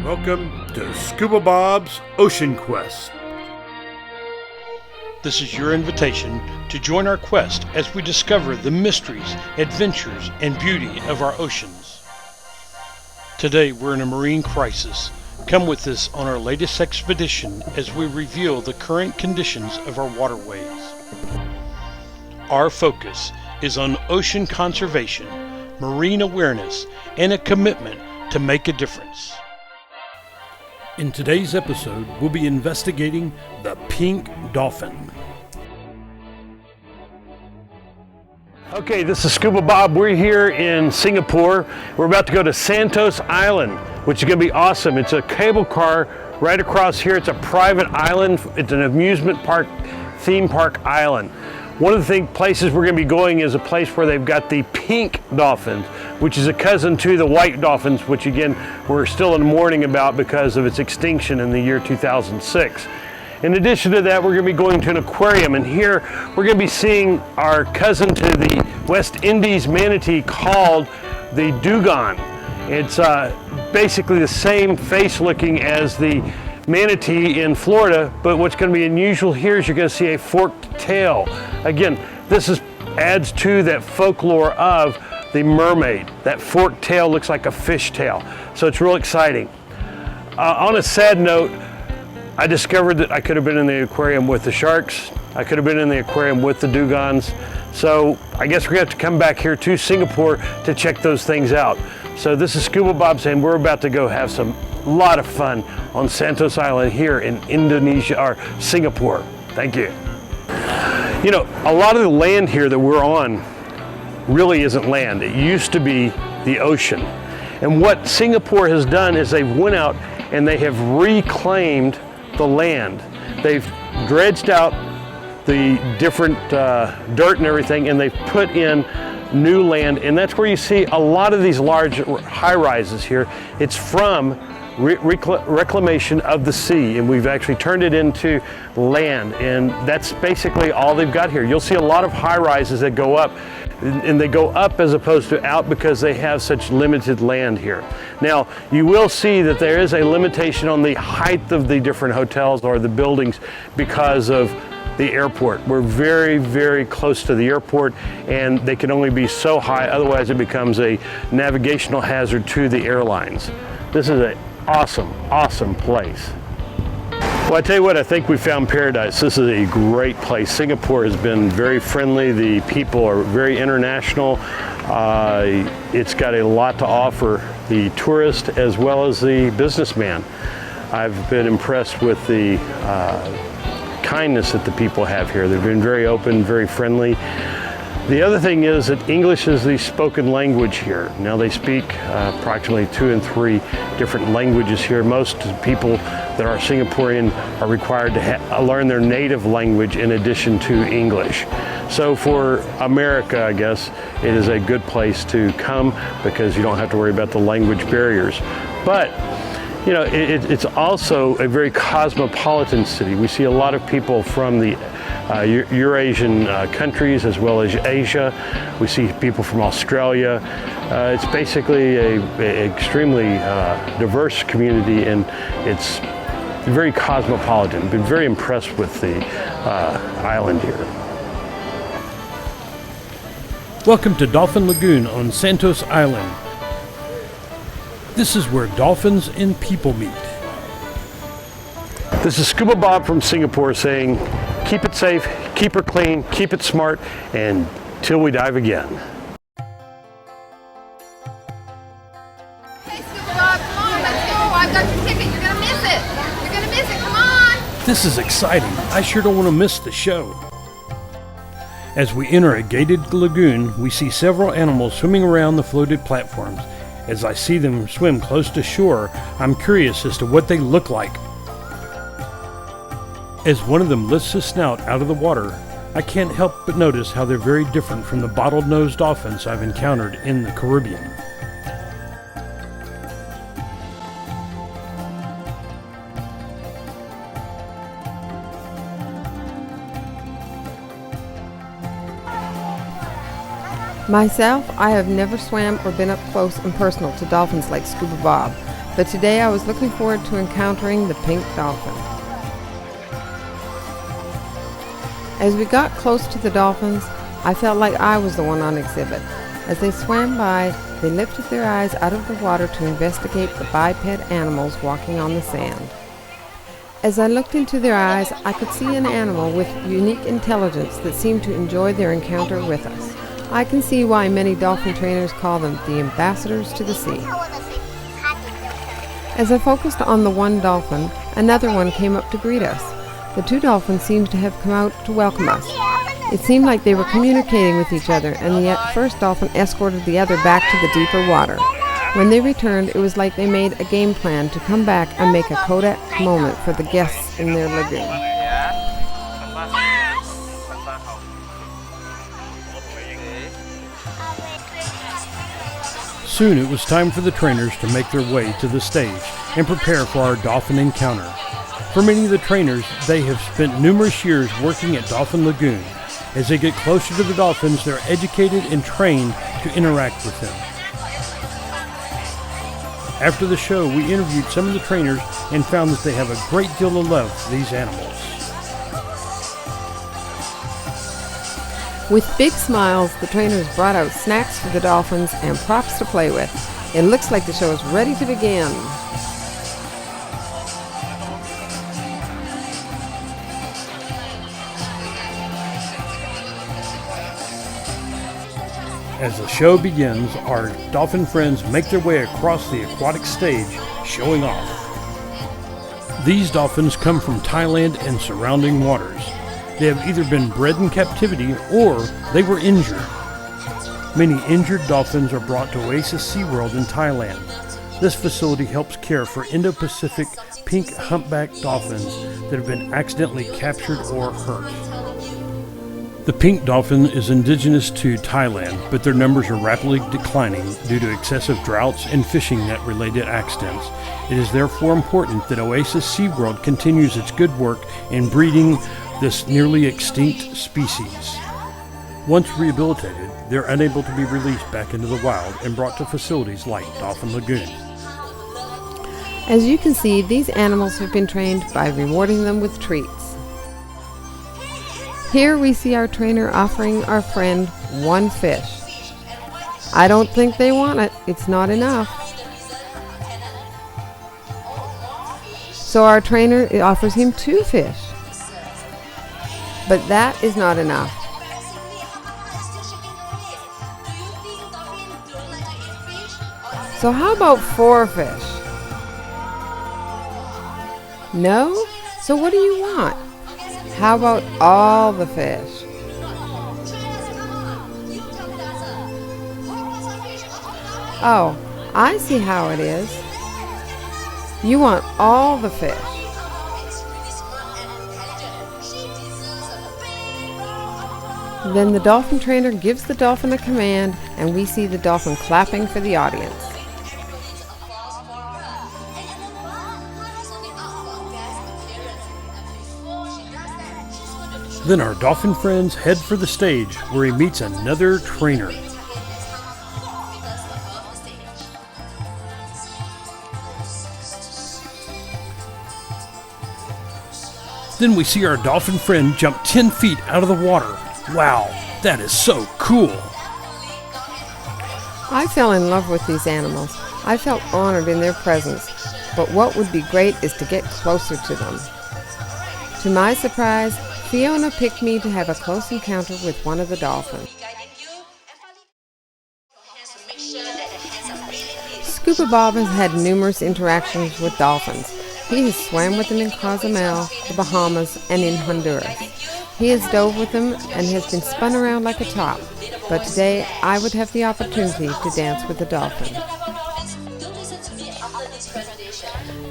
Welcome to Scuba Bob's Ocean Quest. This is your invitation to join our quest as we discover the mysteries, adventures, and beauty of our oceans. Today we're in a marine crisis. Come with us on our latest expedition as we reveal the current conditions of our waterways. Our focus is on ocean conservation, marine awareness, and a commitment to make a difference. In today's episode, we'll be investigating the pink dolphin. Okay, this is Scuba Bob. We're here in Singapore. We're about to go to Santos Island, which is going to be awesome. It's a cable car right across here. It's a private island. It's an amusement park, theme park island. One of the places we're going to be going is a place where they've got the pink dolphins, which is a cousin to the white dolphins, which again, we're still in mourning about because of its extinction in the year 2006. In addition to that, we're going to be going to an aquarium, and here we're going to be seeing our cousin to the West Indies manatee called the dugong. It's basically the same face looking as the manatee in Florida, but what's going to be unusual here is you're going to see a forked tail. Again, this adds to that folklore of the mermaid. That forked tail looks like a fish tail, so it's real exciting. On a sad note, I discovered that I could have been in the aquarium with the sharks. I could have been in the aquarium with the dugongs. So I guess we're going to have to come back here to Singapore to check those things out. So this is Scuba Bob saying we're about to go have a lot of fun on Santos Island here in Indonesia, or Singapore. Thank you. You know, a lot of the land here that we're on really isn't land. It used to be the ocean. And what Singapore has done is they've went out and they have reclaimed the land. They've dredged out the different dirt and everything, and they've put in new land, and that's where you see a lot of these large high-rises here. It's from reclamation of the sea, and we've actually turned it into land, and that's basically all they've got here. You'll see a lot of high-rises that go up, and they go up as opposed to out because they have such limited land here. Now, you will see that there is a limitation on the height of the different hotels or the buildings because of the airport. We're very, very close to the airport, and they can only be so high, otherwise it becomes a navigational hazard to the airlines. This is an awesome, awesome place. Well, I tell you what, I think we found paradise. This is a great place. Singapore has been very friendly. The people are very international. It's got a lot to offer the tourist as well as the businessman. I've been impressed with the kindness that the people have here. They've been very open, very friendly. The other thing is that English is the spoken language here. Now they speak approximately 2 and 3 different languages here. Most people that are Singaporean are required to learn their native language in addition to English. So for America, I guess, it is a good place to come because you don't have to worry about the language barriers. But you know, it's also a very cosmopolitan city. We see a lot of people from the Eurasian countries as well as Asia. We see people from Australia. It's basically an extremely diverse community, and it's very cosmopolitan. I've been very impressed with the island here. Welcome to Dolphin Lagoon on Santos Island. This is where dolphins and people meet. This is Scuba Bob from Singapore saying, keep it safe, keep it clean, keep it smart, and till we dive again. Hey, Scuba Bob, come on, let's go. I've got your ticket. You're going to miss it. You're going to miss it. Come on. This is exciting. I sure don't want to miss the show. As we enter a gated lagoon, we see several animals swimming around the floated platforms. As I see them swim close to shore, I'm curious as to what they look like. As one of them lifts his snout out of the water, I can't help but notice how they're very different from the bottlenose dolphins I've encountered in the Caribbean. Myself, I have never swam or been up close and personal to dolphins like Scuba Bob, but today I was looking forward to encountering the pink dolphin. As we got close to the dolphins, I felt like I was the one on exhibit. As they swam by, they lifted their eyes out of the water to investigate the biped animals walking on the sand. As I looked into their eyes, I could see an animal with unique intelligence that seemed to enjoy their encounter with us. I can see why many dolphin trainers call them the ambassadors to the sea. As I focused on the one dolphin, another one came up to greet us. The two dolphins seemed to have come out to welcome us. It seemed like they were communicating with each other, and the first dolphin escorted the other back to the deeper water. When they returned, it was like they made a game plan to come back and make a Kodak moment for the guests in their lagoon. Soon it was time for the trainers to make their way to the stage and prepare for our dolphin encounter. For many of the trainers, they have spent numerous years working at Dolphin Lagoon. As they get closer to the dolphins, they're educated and trained to interact with them. After the show, we interviewed some of the trainers and found that they have a great deal of love for these animals. With big smiles, the trainers brought out snacks for the dolphins and props to play with. It looks like the show is ready to begin. As the show begins, our dolphin friends make their way across the aquatic stage, showing off. These dolphins come from Thailand and surrounding waters. They have either been bred in captivity or they were injured. Many injured dolphins are brought to Oasis SeaWorld in Thailand. This facility helps care for Indo-Pacific pink humpback dolphins that have been accidentally captured or hurt. The pink dolphin is indigenous to Thailand, but their numbers are rapidly declining due to excessive droughts and fishing net-related accidents. It is therefore important that Oasis SeaWorld continues its good work in breeding this nearly extinct species. Once rehabilitated, they're unable to be released back into the wild and brought to facilities like Dolphin Lagoon. As you can see, these animals have been trained by rewarding them with treats. Here we see our trainer offering our friend one fish. I don't think they want it. It's not enough. So our trainer offers him 2 fish. But that is not enough. So how about 4 fish? No? So what do you want? How about all the fish? Oh, I see how it is. You want all the fish. Then the dolphin trainer gives the dolphin a command, and we see the dolphin clapping for the audience. Then our dolphin friends head for the stage where he meets another trainer. Then we see our dolphin friend jump 10 feet out of the water. Wow, that is so cool. I fell in love with these animals. I felt honored in their presence, but what would be great is to get closer to them. To my surprise, Fiona picked me to have a close encounter with one of the dolphins. Scuba Bob has had numerous interactions with dolphins. He has swam with them in Cozumel, the Bahamas, and in Honduras. He has dove with them and has been spun around like a top, but today I would have the opportunity to dance with a dolphin.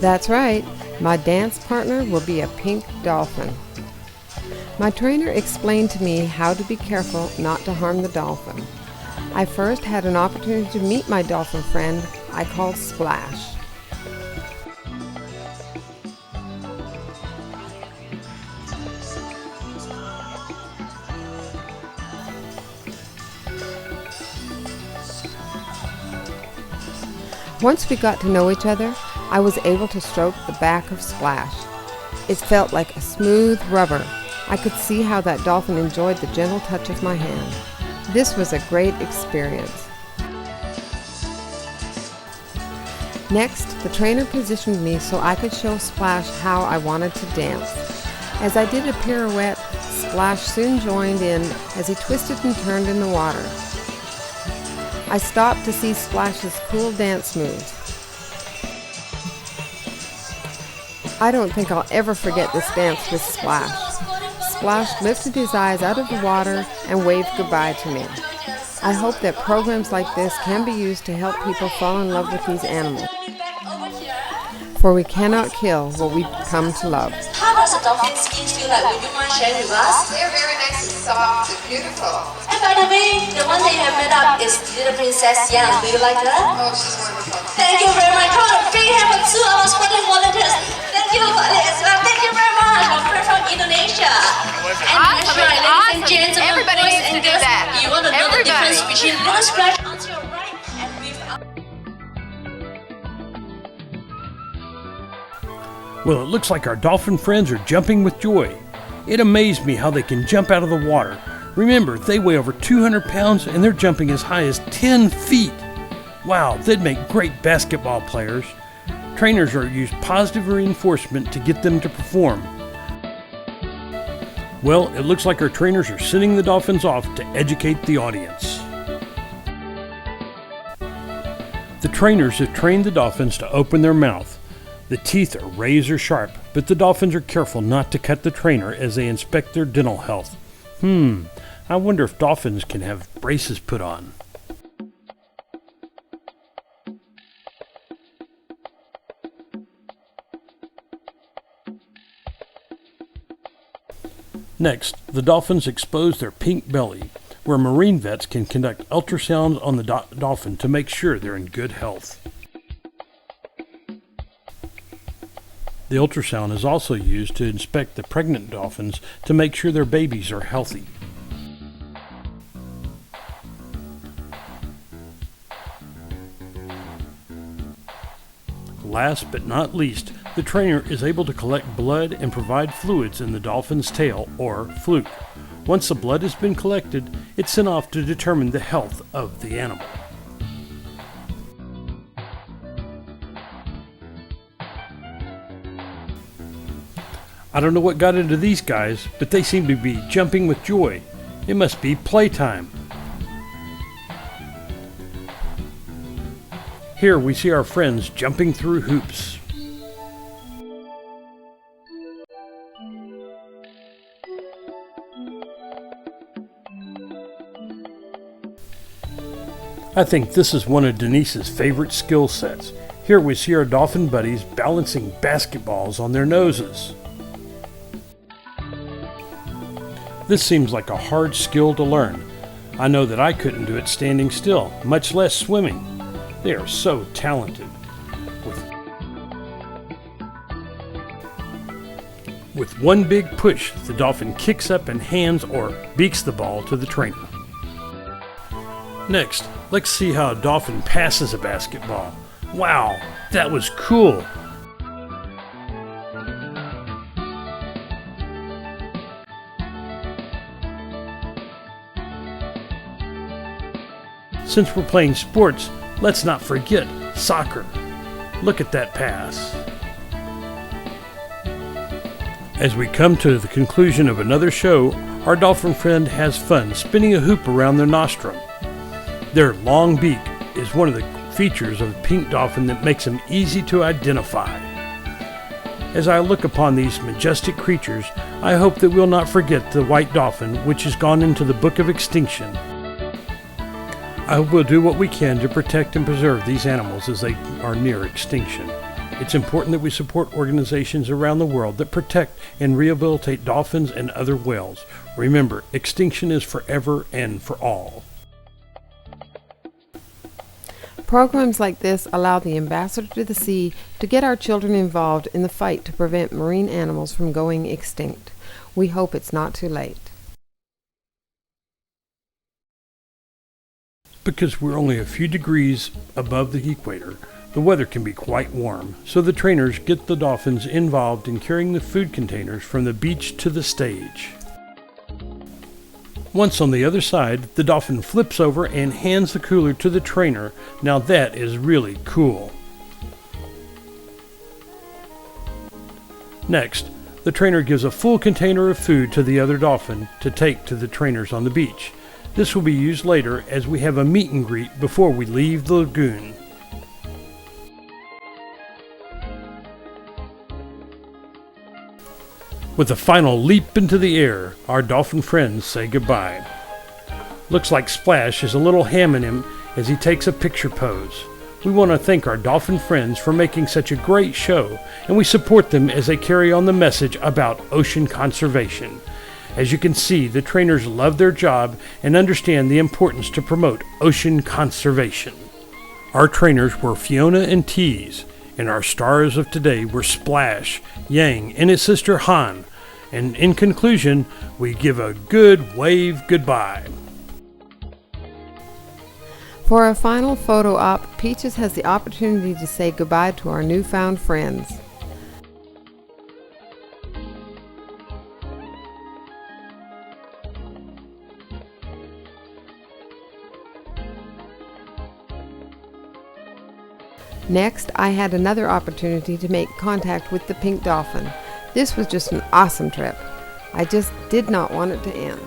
That's right, my dance partner will be a pink dolphin. My trainer explained to me how to be careful not to harm the dolphin. I first had an opportunity to meet my dolphin friend I called Splash. Once we got to know each other, I was able to stroke the back of Splash. It felt like a smooth rubber. I could see how that dolphin enjoyed the gentle touch of my hand. This was a great experience. Next, the trainer positioned me so I could show Splash how I wanted to dance. As I did a pirouette, Splash soon joined in as he twisted and turned in the water. I stopped to see Splash's cool dance moves. I don't think I'll ever forget this dance with Splash. Splash lifted his eyes out of the water and waved goodbye to me. I hope that programs like this can be used to help people fall in love with these animals. For we cannot kill what we come to love. How does a dolphin skin feel like? Would you mind sharing with us? They're very nice and soft and beautiful. And by the way, the one that you have met up is little Princess Yang. Do you like her? Oh, she's wonderful. Thank you very much. Come on, big hand for 2 of our sporting volunteers. Thank you for this. Thank you very much. My friend from Indonesia. And that's Awesome, right, awesome. ladies and gentlemen, Everybody boys needs and to do girls, that. you want to know the Everybody. difference between little Splash onto your right and with our... Well, it looks like our dolphin friends are jumping with joy. It amazed me how they can jump out of the water. Remember, they weigh over 200 pounds and they're jumping as high as 10 feet. Wow, they'd make great basketball players. Trainers are used positive reinforcement to get them to perform. Well, it looks like our trainers are sending the dolphins off to educate the audience. The trainers have trained the dolphins to open their mouth. The teeth are razor sharp, but the dolphins are careful not to cut the trainer as they inspect their dental health. I wonder if dolphins can have braces put on. Next, the dolphins expose their pink belly, where marine vets can conduct ultrasounds on the dolphin to make sure they're in good health. The ultrasound is also used to inspect the pregnant dolphins to make sure their babies are healthy. Last but not least, the trainer is able to collect blood and provide fluids in the dolphin's tail, or fluke. Once the blood has been collected, it's sent off to determine the health of the animal. I don't know what got into these guys, but they seem to be jumping with joy. It must be playtime. Here we see our friends jumping through hoops. I think this is one of Denise's favorite skill sets. Here we see our dolphin buddies balancing basketballs on their noses. This seems like a hard skill to learn. I know that I couldn't do it standing still, much less swimming. They are so talented. With one big push, the dolphin kicks up and hands or beaks the ball to the trainer. Next, let's see how a dolphin passes a basketball. Wow, that was cool. Since we're playing sports, let's not forget soccer. Look at that pass. As we come to the conclusion of another show, our dolphin friend has fun spinning a hoop around their nostrum. Their long beak is one of the features of the pink dolphin that makes them easy to identify. As I look upon these majestic creatures, I hope that we'll not forget the white dolphin, which has gone into the book of extinction. I hope we'll do what we can to protect and preserve these animals as they are near extinction. It's important that we support organizations around the world that protect and rehabilitate dolphins and other whales. Remember, extinction is forever and for all. Programs like this allow the Ambassador to the Sea to get our children involved in the fight to prevent marine animals from going extinct. We hope it's not too late. Because we're only a few degrees above the equator, The weather can be quite warm, so the trainers get the dolphins involved in carrying the food containers from the beach to the stage. Once on the other side, the dolphin flips over and hands the cooler to the trainer. Now that is really cool. Next, the trainer gives a full container of food to the other dolphin to take to the trainers on the beach. This will be used later as we have a meet and greet before we leave the lagoon. With a final leap into the air, our dolphin friends say goodbye. Looks like Splash is a little hamming him as he takes a picture pose. We want to thank our dolphin friends for making such a great show, and we support them as they carry on the message about ocean conservation. As you can see, the trainers love their job and understand the importance to promote ocean conservation. Our trainers were Fiona and Tease, and our stars of today were Splash, Yang, and his sister Han. And in conclusion, we give a good wave goodbye. For a final photo op, Peaches has the opportunity to say goodbye to our newfound friends. Next, I had another opportunity to make contact with the pink dolphin. This was just an awesome trip. I just did not want it to end.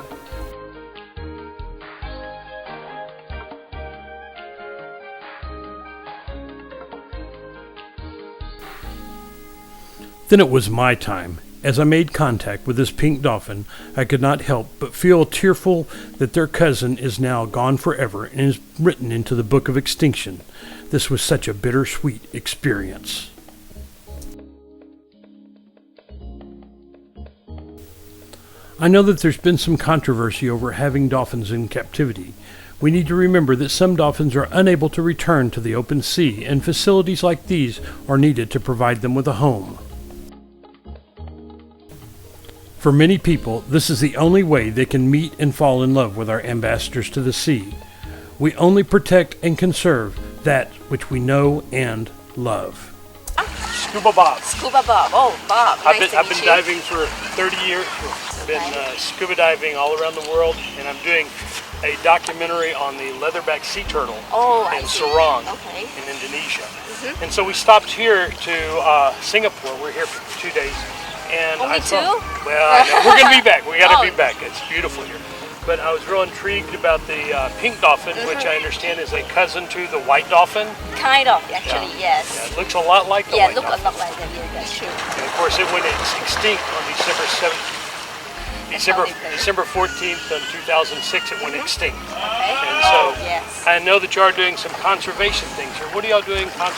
Then it was my time. As I made contact with this pink dolphin, I could not help but feel tearful that their cousin is now gone forever and is written into the book of extinction. This was such a bittersweet experience. I know that there's been some controversy over having dolphins in captivity. We need to remember that some dolphins are unable to return to the open sea, and facilities like these are needed to provide them with a home. For many people, this is the only way they can meet and fall in love with our ambassadors to the sea. We only protect and conserve that which we know and love. Scuba Bob. Scuba Bob. Oh, Bob. I've Nice been to meet you. diving for 30 years. I've been scuba diving all around the world, and I'm doing a documentary on the leatherback sea turtle in Sorong in Indonesia. And so we stopped here to Singapore. We're here for 2 days. And Only I thought, two? well, I know. We're going to be back. We got to Oh. be back. It's beautiful here. But I was real intrigued about the pink dolphin, which I understand is a cousin to the white dolphin. Kind of, actually, yes. Yeah, it looks a lot like the Yeah, white look a dolphin. lot like that. Yeah, that's true. And of course, it went extinct on December 7th. That's how they do it. December 14th of 2006, it went extinct. Okay. And so yes. I know that you are doing some conservation things here. What are y'all doing for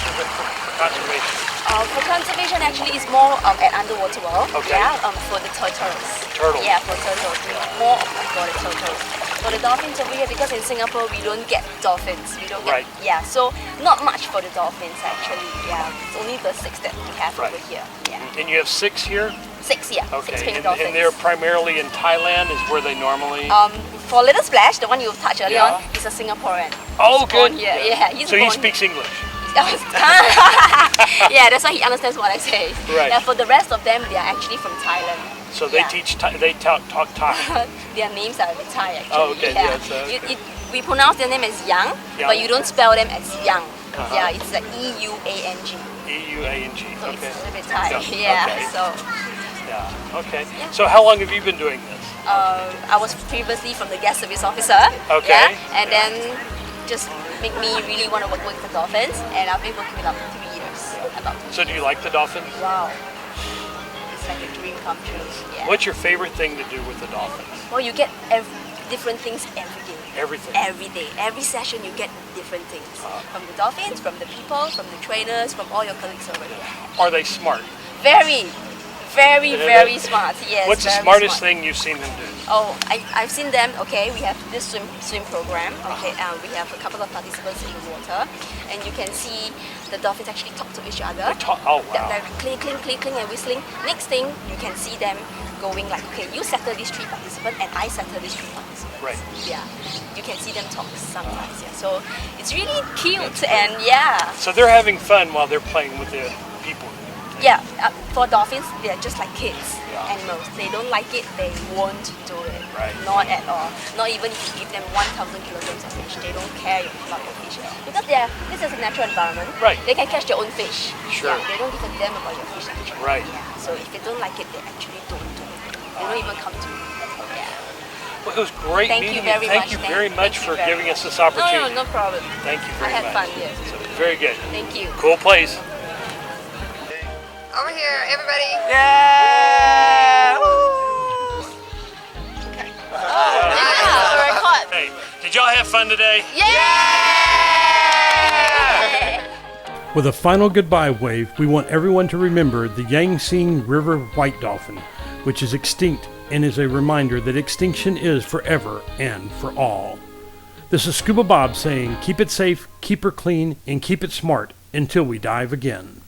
conservation? For conservation, actually, it's more at underwater world. Okay. Yeah, for the turtles. Turtles. Yeah, for turtles. More for the turtles. For the dolphins over here, because in Singapore we don't get dolphins. We don't get. Right. Yeah, so not much for the dolphins actually. Yeah, it's only the 6 that we have Right. over here. Yeah. And you have 6 here? 6, yeah. 6 Okay. pink dolphins. And they're primarily in Thailand is where they normally... For Little Splash, the one you touched earlier Yeah. on, he's a Singaporean. Oh, He's born good. here. Yeah, he's So he born speaks English? Yeah, that's why he understands what I say. Right. Yeah, for the rest of them, they are actually from Thailand. So they Yeah. talk Thai. Their names are Thai actually. Oh, okay, Yeah. yes, okay. We pronounce their name as Yang, Yang. but you don't spell them as Yang. Uh-huh. Yeah, it's like E-U-A-N-G. E-U-A-N-G. So Okay. it's a little bit Thai. Yeah, Yeah. okay. So Yeah. Okay. Yeah. So how long have you been doing this? I was previously from the guest service officer. Okay. Yeah, and then just make me really want to work with the dolphins, and I've been working with them for 3 years. About. So do you like the dolphins? Wow. It's like a dream come true. Yeah. What's your favorite thing to do with the dolphins? Well, you get different things every day. Everything. Every day. Every session you get different things. From the dolphins, from the people, from the trainers, from all your colleagues over here. Are they smart? Very, very, Yeah, very that- smart. Yes. What's the very smartest smart. thing you've seen them do? Oh, I've seen them. Okay, we have this swim program. Okay, we have a couple of participants in the water, and you can see the dolphins actually talk to each other. Oh, wow. They're cling, cling, cling, cling, and whistling. Next thing, you can see them going like, okay, you settle this 3 participant, and I settle this 3 participant. Right. Yeah, you can see them talk sometimes. Yeah, so it's really cute, and yeah. So they're having fun while they're playing with the people. Yeah, for dolphins, they're just like kids, animals. They don't like it, they won't do it. Right. Not at all. Not even if you give them 1,000 kilograms of fish, they don't care about your fish. Because this is a natural environment. Right. They can catch their own fish. Sure. Yeah, they don't give a damn about your fish actually. Right. Yeah. So if they don't like it, they actually don't do it. They don't even come to you. Yeah. Well, it was great Thank meeting you very Thank much. you very much for very giving much. us this opportunity. No problem. Thank you I very had much. fun, yes. So, very good. Thank you. Cool place. Over here, everybody. Yeah! Hey, did y'all have fun today? With a final goodbye wave, we want everyone to remember the Yangtze River white dolphin, which is extinct and is a reminder that extinction is forever and for all. This is Scuba Bob saying, keep it safe, keep her clean, and keep it smart until we dive again.